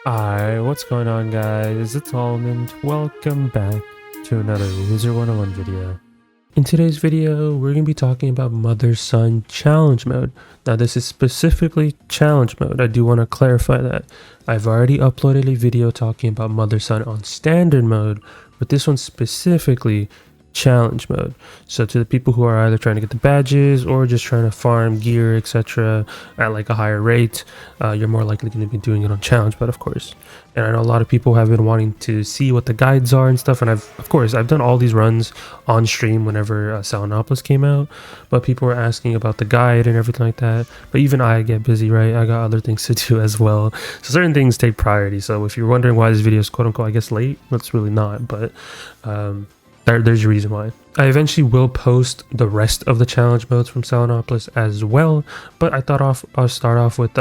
Alright, what's going on guys? It's Almond. Welcome back to another Wizard101 video. In today's video, we're going to be talking about Mother-Son Challenge Mode. Now this is specifically Challenge Mode. I do want to clarify that. I've already uploaded a video talking about Mother-Son on Standard Mode, but this one's specifically Challenge Mode. So to the people who are either trying to get the badges or just trying to farm gear, etc. at like a higher rate, you're more likely going to be doing it on Challenge Mode, of course. And I know a lot of people have been wanting to see what the guides are and stuff, and I've done all these runs on stream whenever Salanopolis came out, but people were asking about the guide and everything like that. But even I get busy, right? I got other things to do as well, so certain things take priority. So if you're wondering why this video is quote unquote I guess late, that's really not, but there's a reason why. I eventually will post the rest of the challenge modes from Salanopolis as well, but I thought I'll start off with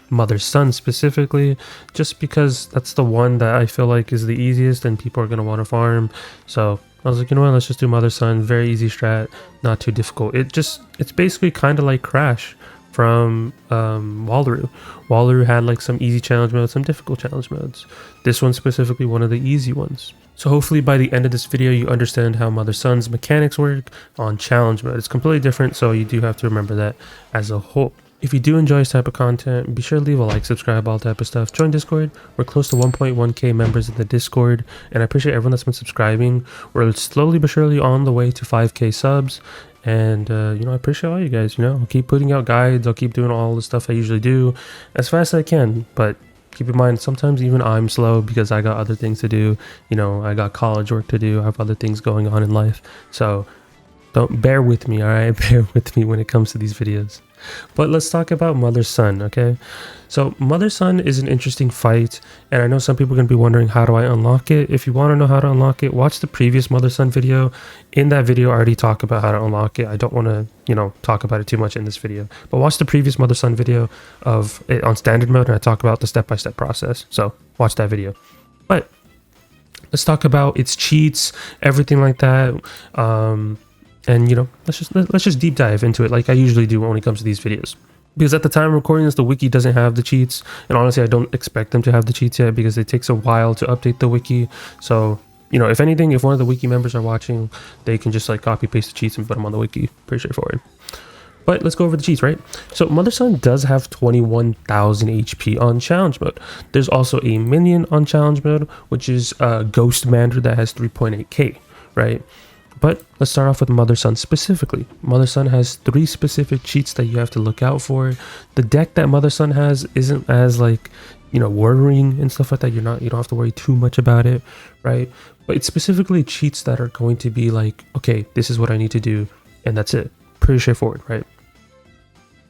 Mother-Son specifically, just because that's the one that I feel like is the easiest and people are going to want to farm. So I was like, you know what, let's just do Mother-Son. Very easy strat, not too difficult. It's basically kind of like Crash from Wallaroo. Wallaroo had like some easy challenge modes, some difficult challenge modes. This one's specifically one of the easy ones. So hopefully by the end of this video you understand how Mother-Son's mechanics work on challenge mode. It's completely different, so you do have to remember that as a whole. If you do enjoy this type of content, be sure to leave a like, subscribe, all type of stuff. Join Discord. We're close to 1.1k members in the Discord, and I appreciate everyone that's been subscribing. We're slowly but surely on the way to 5k subs, and you know, I appreciate all you guys. I'll keep putting out guides, I'll keep doing all the stuff I usually do as fast as I can, but keep in mind, sometimes even I'm slow because I got other things to do. I got college work to do. I have other things going on in life. So don't bear with me, all right? Bear with me when it comes to these videos. But let's talk about Mother-Son, okay? So Mother-Son is an interesting fight, and I know some people are going to be wondering, how do I unlock it? If you want to know how to unlock it, watch the previous Mother-Son video. In that video, I already talk about how to unlock it. I don't want to, talk about it too much in this video. But watch the previous Mother-Son video of it on standard mode, and I talk about the step-by-step process. So watch that video. But let's talk about its cheats, everything like that. And let's just deep dive into it like I usually do when it comes to these videos. Because at the time of recording this, the wiki doesn't have the cheats, and honestly I don't expect them to have the cheats yet because it takes a while to update the wiki. So if anything, if one of the wiki members are watching, they can just like copy paste the cheats and put them on the wiki. Pretty straightforward. But let's go over the cheats, right? So Mother-Son does have 21,000 HP on challenge mode. There's also a minion on challenge mode, which is Ghost Mander that has 3.8k, right? But let's start off with Mother-Son specifically. Mother-Son has 3 specific cheats that you have to look out for. The deck that Mother-Son has isn't as like, worrying and stuff like that. You don't have to worry too much about it, right? But it's specifically cheats that are going to be like, okay, this is what I need to do, and that's it. Pretty straightforward, right?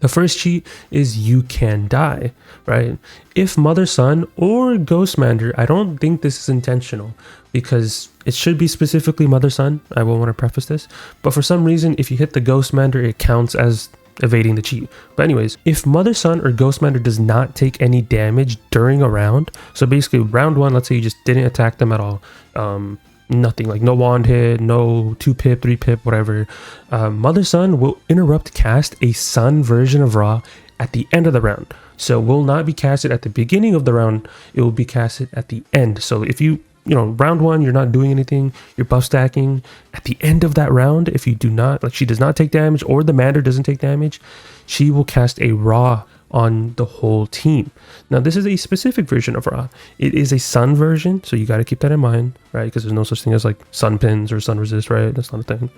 The first cheat is you can die, right? If Mother-Son or Ghostmander, I don't think this is intentional because it should be specifically Mother-Son. I will want to preface this, but for some reason, if you hit the Ghostmander, it counts as evading the cheat. But anyways, if Mother-Son or Ghostmander does not take any damage during a round, so basically round 1, let's say you just didn't attack them at all, nothing, like no wand hit, no 2-pip, 3-pip, whatever, Mother-Son will interrupt cast a Sunn version of Ra at the end of the round. So will not be casted at the beginning of the round, it will be casted at the end. So if round 1 you're not doing anything, you're buff stacking, at the end of that round, if you do not, like she does not take damage or the Mander doesn't take damage, she will cast a Ra on the whole team. Now this is a specific version of Ra. It is a Sunn version, so you got to keep that in mind, right? Because there's no such thing as like Sunn pins or Sunn resist, right? That's not a thing.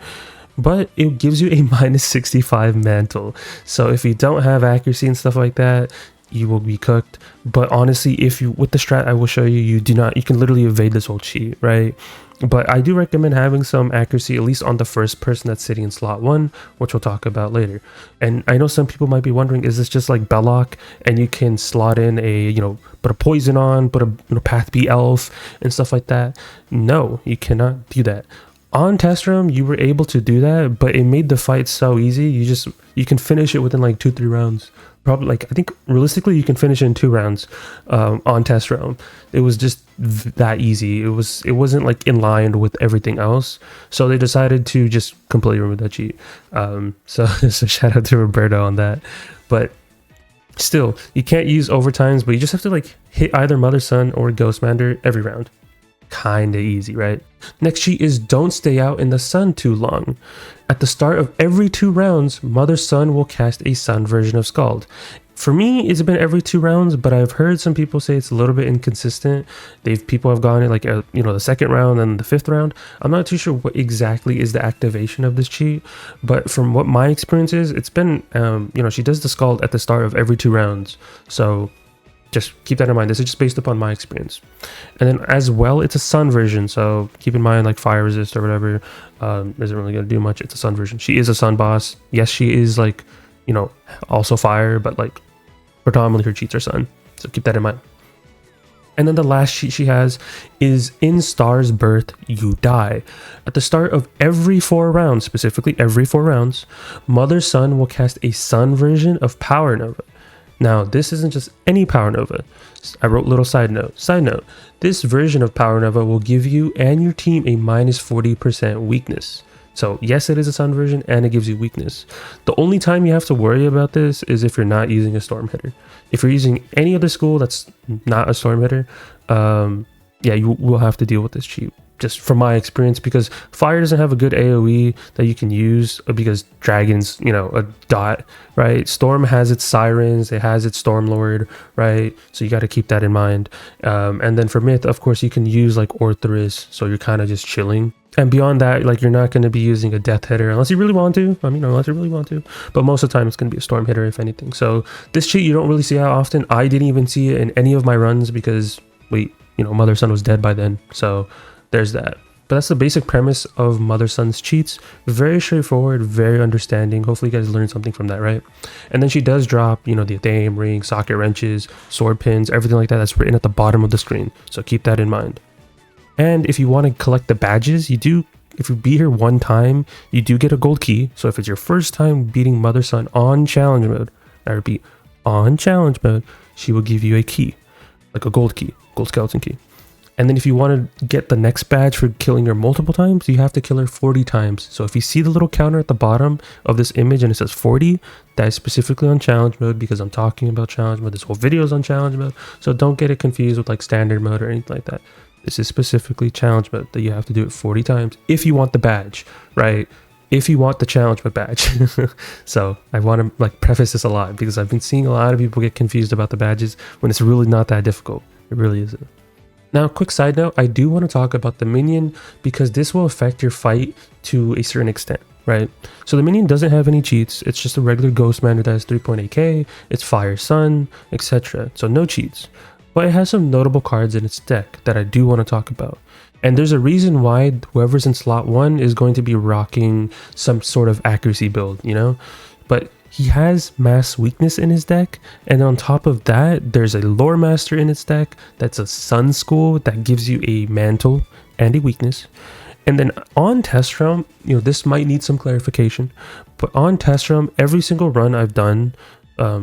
But it gives you a minus 65 mantle, so if you don't have accuracy and stuff like that, you will be cooked. But honestly, if you, with the strat I will show you, you can literally evade this whole cheat, right? But I do recommend having some accuracy, at least on the first person that's sitting in slot 1, which we'll talk about later. And I know some people might be wondering, is this just like Belloc and you can slot in a, put a poison on, put a path B elf and stuff like that? No, you cannot do that. On test room, you were able to do that, but it made the fight so easy. You can finish it within like 2-3 rounds. Probably, like, I think realistically you can finish it in 2 rounds on test round. It was just that easy. It wasn't like in line with everything else, so they decided to just completely remove that cheat. So shout out to Roberto on that. But Still, you can't use overtimes, but you just have to like hit either Mother Sunn or Ghostmander every round. Kinda easy, right? Next cheat is don't stay out in the sun too long. At the start of every 2 rounds, Mother Sunn will cast a Sunn version of Scald. For me, it's been every 2 rounds, but I've heard some people say it's a little bit inconsistent. People have gone in like the 2nd round and the 5th round. I'm not too sure what exactly is the activation of this cheat, but from what my experience is, it's been she does the Scald at the start of every 2 rounds. So just keep that in mind. This is just based upon my experience. And then as well, it's a Sunn version, so keep in mind like fire resist or whatever isn't really going to do much. It's a Sunn version. She is a Sunn boss. Yes, she is like also fire, but like predominantly her cheats are Sunn, so keep that in mind. And then the last cheat she has is in Star's Birth, you die. At the start of every 4 rounds, specifically every 4 rounds, Mother Sunn will cast a Sunn version of Power Nova. Now, this isn't just any Power Nova. I wrote little side note. Side note, this version of Power Nova will give you and your team a minus 40% weakness. So yes, it is a Sunn version and it gives you weakness. The only time you have to worry about this is if you're not using a Storm Hitter. If you're using any other school that's not a Storm Hitter, yeah, you will have to deal with this cheat. Just from my experience, because fire doesn't have a good AoE that you can use because dragons, a dot, right? Storm has its sirens, it has its Stormlord, right? So you got to keep that in mind. And then for Myth, of course, you can use like Orthrus, so you're kind of just chilling. And beyond that, like, you're not going to be using a death hitter unless you really want to. Unless you really want to. But most of the time, it's going to be a storm hitter, if anything. So this cheat, you don't really see how often. I didn't even see it in any of my runs because, Mother Sunn was dead by then. So there's that. But that's the basic premise of Mother Sunn's cheats. Very straightforward, very understanding. Hopefully you guys learned something from that, right? And then she does drop, the Athame ring, socket wrenches, sword pins, everything like that. That's written at the bottom of the screen. So keep that in mind. And if you want to collect the badges, if you beat her 1 time, you do get a gold key. So if it's your first time beating Mother Sunn on challenge mode, I repeat, on challenge mode, she will give you a key, like a gold key, gold skeleton key. And then if you want to get the next badge for killing her multiple times, you have to kill her 40 times. So if you see the little counter at the bottom of this image and it says 40, that is specifically on challenge mode because I'm talking about challenge mode. This whole video is on challenge mode. So don't get it confused with like standard mode or anything like that. This is specifically challenge mode that you have to do it 40 times if you want the badge, right? If you want the challenge mode badge. So I want to preface this a lot because I've been seeing a lot of people get confused about the badges when it's really not that difficult. It really isn't. Now, quick side note, I do want to talk about the minion because this will affect your fight to a certain extent, right? So the minion doesn't have any cheats. It's just a regular Ghostmander that has 3.8k. It's Fire Sunn, etc. So no cheats. But it has some notable cards in its deck that I do want to talk about. And there's a reason why whoever's in slot 1 is going to be rocking some sort of accuracy build, But he has mass weakness in his deck, and on top of that, there's a lore master in its deck that's a Sunn school that gives you a mantle and a weakness. And then on test realm, this might need some clarification, but on test realm, every single run I've done,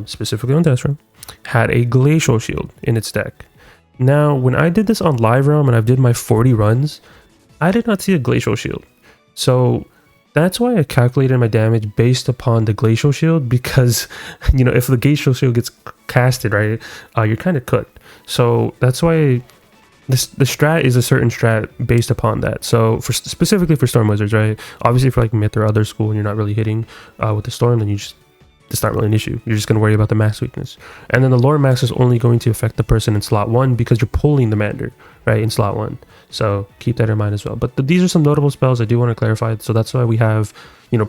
specifically on test realm, had a glacial shield in its deck. Now, when I did this on live realm and I did my 40 runs, I did not see a glacial shield. So that's why I calculated my damage based upon the glacial shield, because if the glacial shield gets casted, right, you're kind of cooked. So that's why the strat is a certain strat based upon that. So specifically for storm wizards, right, obviously for like myth or other school and you're not really hitting with the storm, then it's not really an issue. You're just going to worry about the max weakness. And then the lore max is only going to affect the person in slot 1 because you're pulling the Mander, right, in slot 1. So keep that in mind as well. But these are some notable spells I do want to clarify. So that's why we have,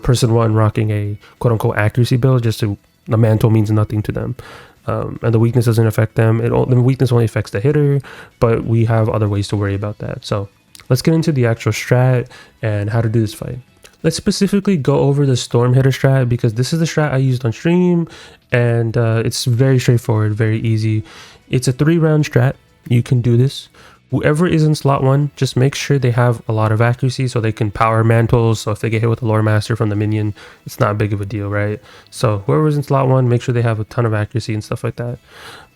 person 1 rocking a quote-unquote accuracy build, just to, the mantle means nothing to them. And the weakness doesn't affect them. The weakness only affects the hitter, but we have other ways to worry about that. So let's get into the actual strat and how to do this fight. Let's specifically go over the storm hitter strat because this is the strat I used on stream, and it's very straightforward, very easy. It's a 3-round strat. You can do this. Whoever is in slot 1, just make sure they have a lot of accuracy so they can power mantles. So if they get hit with the lore master from the minion, it's not big of a deal, right? So whoever's in slot 1, make sure they have a ton of accuracy and stuff like that.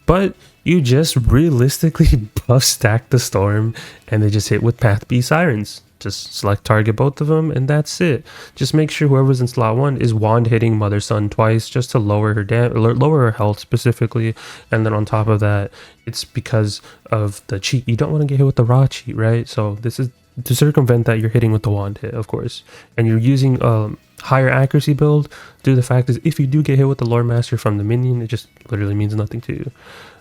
But you just realistically buff stack the storm and they just hit with Path B Sirens. just select target both of them, and that's it. Just make sure whoever's in slot 1 is wand hitting Mother Sunn twice, just to lower her lower her health specifically. And then on top of that, it's because of the cheat. You don't want to get hit with the raw cheat, right? So this is to circumvent that. You're hitting with the wand hit, of course, and you're using higher accuracy build. Due to the fact is, if you do get hit with the Lore Master from the minion, it just literally means nothing to you.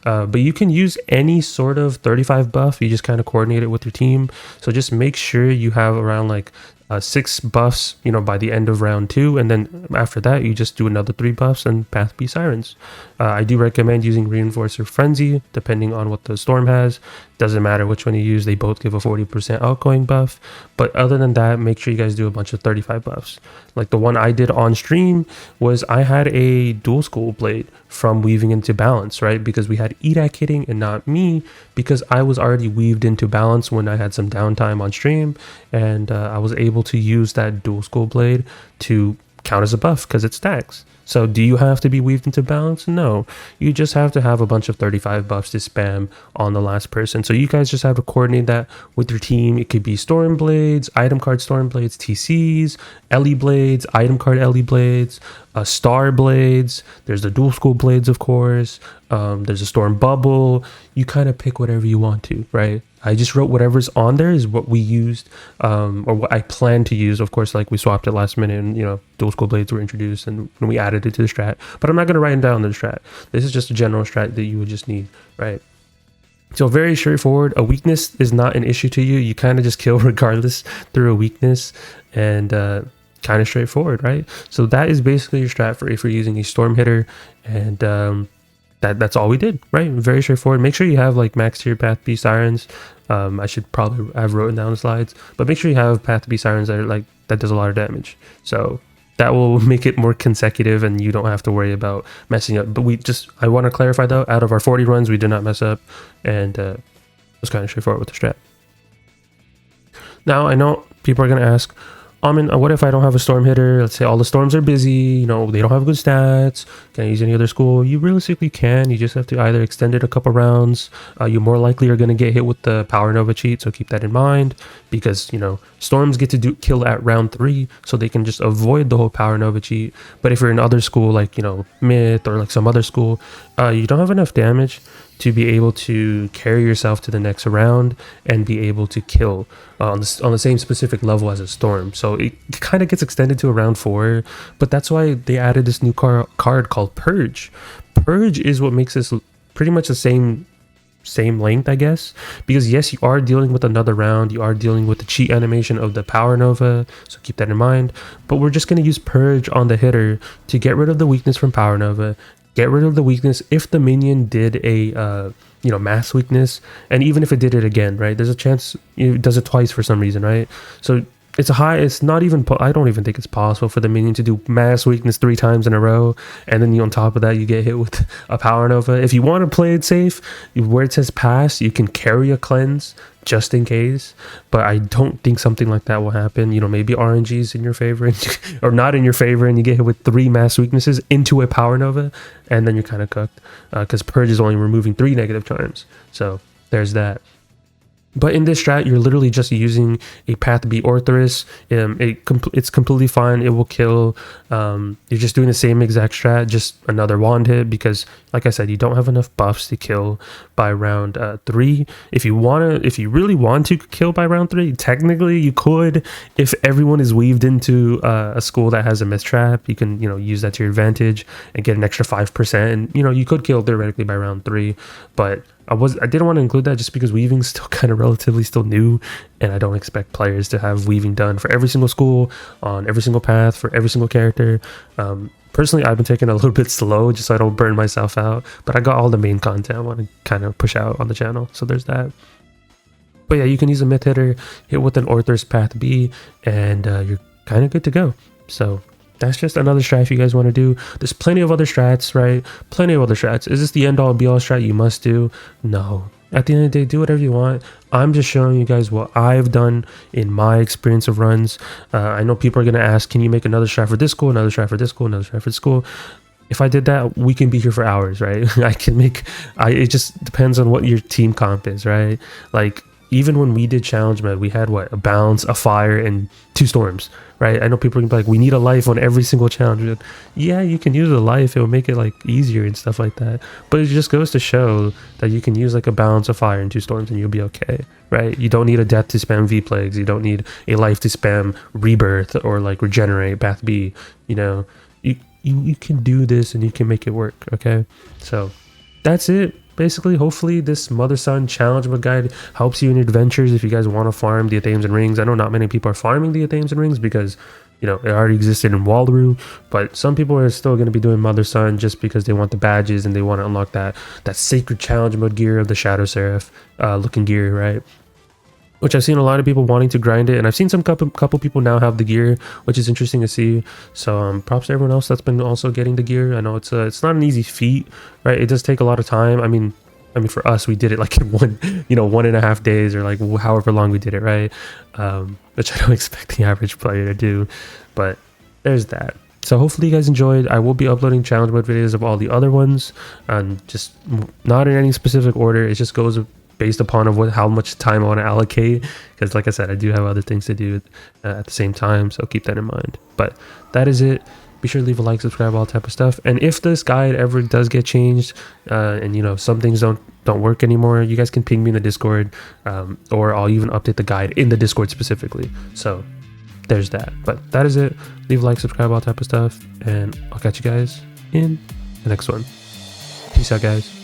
But you can use any sort of 35 buff. You just kind of coordinate it with your team. So just make sure you have around like 6 buffs, you know, by the end of round 2, and then after that you just do another 3 buffs and Path B Sirens. I do recommend using Reinforcer Frenzy depending on what the storm has. Doesn't matter which one you use, they both give a 40% outgoing buff. But other than that, make sure you guys do a bunch of 35 buffs. Like the one I did on stream was I had a dual school blade from weaving into balance, right? Because we had Edak hitting and not me, because I was already weaved into balance when I had some downtime on stream, and I was able to use that dual school blade to count as a buff because it stacks. So do you have to be weaved into balance? No, you just have to have a bunch of 35 buffs to spam on the last person. So you guys just have to coordinate that with your team. It could be storm blades, item card storm blades, TCs, Ellie blades, item card Ellie blades, star blades. There's the dual school blades, of course. There's a storm bubble. You kind of pick whatever you want to, right? I just wrote whatever's on there is what we used, or what I plan to use. Of course, like we swapped it last minute, and you know, dual school blades were introduced, and when we added it to the strat. But I'm not going to write it down in the strat. This is just a general strat that you would just need, right? So very straightforward. A weakness is not an issue to you. You kind of just kill regardless through a weakness, and kind of straightforward, right? So that is basically your strat for if you're using a storm hitter, and that's all we did, right? Very straightforward. Make sure you have like max tier Path B Sirens. I should probably have written down the slides, but make sure you have Path B Sirens that are like, that does a lot of damage. So that will make it more consecutive and you don't have to worry about messing up. But I want to clarify though, out of our 40 runs, we did not mess up, and it was kind of straightforward with the strat. Now I know people are going to ask, what if I don't have a storm hitter? Let's say all the storms are busy, you know, they don't have good stats. Can I use any other school? You realistically can. You just have to either extend it a couple rounds. You more likely are going to get hit with the Power Nova cheat, so keep that in mind, because, you know, storms get to kill at round 3, so they can just avoid the whole Power Nova cheat. But if you're in other school, like, you know, Myth or like some other school, you don't have enough damage to be able to carry yourself to the next round and be able to kill on the same specific level as a storm. So it kind of gets extended to a round 4, but that's why they added this new card called Purge. Purge is what makes this pretty much the same length, I guess, because yes, you are dealing with another round, you are dealing with the cheat animation of the Power Nova, so keep that in mind. But we're just going to use Purge on the hitter to get rid of the weakness from Power Nova, get rid of the weakness if the minion did a you know, mass weakness, and even if it did it again, right, there's a chance it does it twice for some reason, right? So it's not even, I don't even think it's possible for the minion to do mass weakness 3 times in a row, and then on top of that you get hit with a Power Nova. If you want to play it safe, where it says pass, you can carry a cleanse just in case, but I don't think something like that will happen. You know, maybe RNG's in your favor or not in your favor, and you get hit with 3 mass weaknesses into a Power Nova, and then you're kind of cooked, because Purge is only removing 3 negative charms. So there's that. But in this strat, you're literally just using a Path B Orthoris. It's completely fine. It will kill. You're just doing the same exact strat, just another wand hit, because, like I said, you don't have enough buffs to kill by round 3. If you really want to kill by round 3, technically you could. If everyone is weaved into a school that has a myth trap, you can, you know, use that to your advantage and get an extra 5%. And, you know, you could kill theoretically by round 3, but I didn't want to include that just because weaving's still kind of relatively still new, and I don't expect players to have weaving done for every single school, on every single path, for every single character. Personally, I've been taking it a little bit slow just so I don't burn myself out, but I got all the main content I want to kind of push out on the channel, so there's that. But yeah, you can use a myth hitter, hit with an Orthoris Path B, and you're kind of good to go. So that's just another strat if you guys want to do. There's plenty of other strats, right? Plenty of other strats. Is this the end all be all strat you must do? No. At the end of the day, do whatever you want. I'm just showing you guys what I've done in my experience of runs. I know people are going to ask, can you make another strat for this school, another strat for this school, another strat for this school? If I did that, we can be here for hours, right? It just depends on what your team comp is, right? Like, even when we did challenge mode, we had what, a bounce, a fire, and 2 storms, right? I know people can be like, we need a life on every single challenge. Yeah, you can use a life, it will make it like easier and stuff like that, but it just goes to show that you can use like a bounce, a fire, and 2 storms and you'll be okay, right? You don't need a death to spam V plagues, you don't need a life to spam rebirth or like regenerate Bath B. You know, you can do this and you can make it work. Okay, so that's it basically. Hopefully this mother son challenge mode guide helps you in your adventures if you guys want to farm the Athems and Rings. I know not many people are farming the Athems and Rings because, you know, it already existed in Wallaroo, but some people are still going to be doing mother son just because they want the badges and they want to unlock that sacred challenge mode gear of the Shadow Seraph looking gear, right? Which I've seen a lot of people wanting to grind it, and I've seen some couple people now have the gear, which is interesting to see. So props to everyone else that's been also getting the gear. I know it's not an easy feat, right? It does take a lot of time. I mean for us, we did it like in 1.5 days, or like however long we did it, right? Which I don't expect the average player to do, but there's that. So hopefully you guys enjoyed. I will be uploading challenge mode videos of all the other ones, and just not in any specific order. It just goes based upon how much time I want to allocate, because like I said, I do have other things to do at the same time, so keep that in mind. But that is it. Be sure to leave a like, subscribe, all type of stuff. And if this guide ever does get changed, and you know, some things don't work anymore, you guys can ping me in the Discord, or I'll even update the guide in the Discord specifically. So there's that. But that is it. Leave a like, subscribe, all type of stuff, and I'll catch you guys in the next one. Peace out, guys.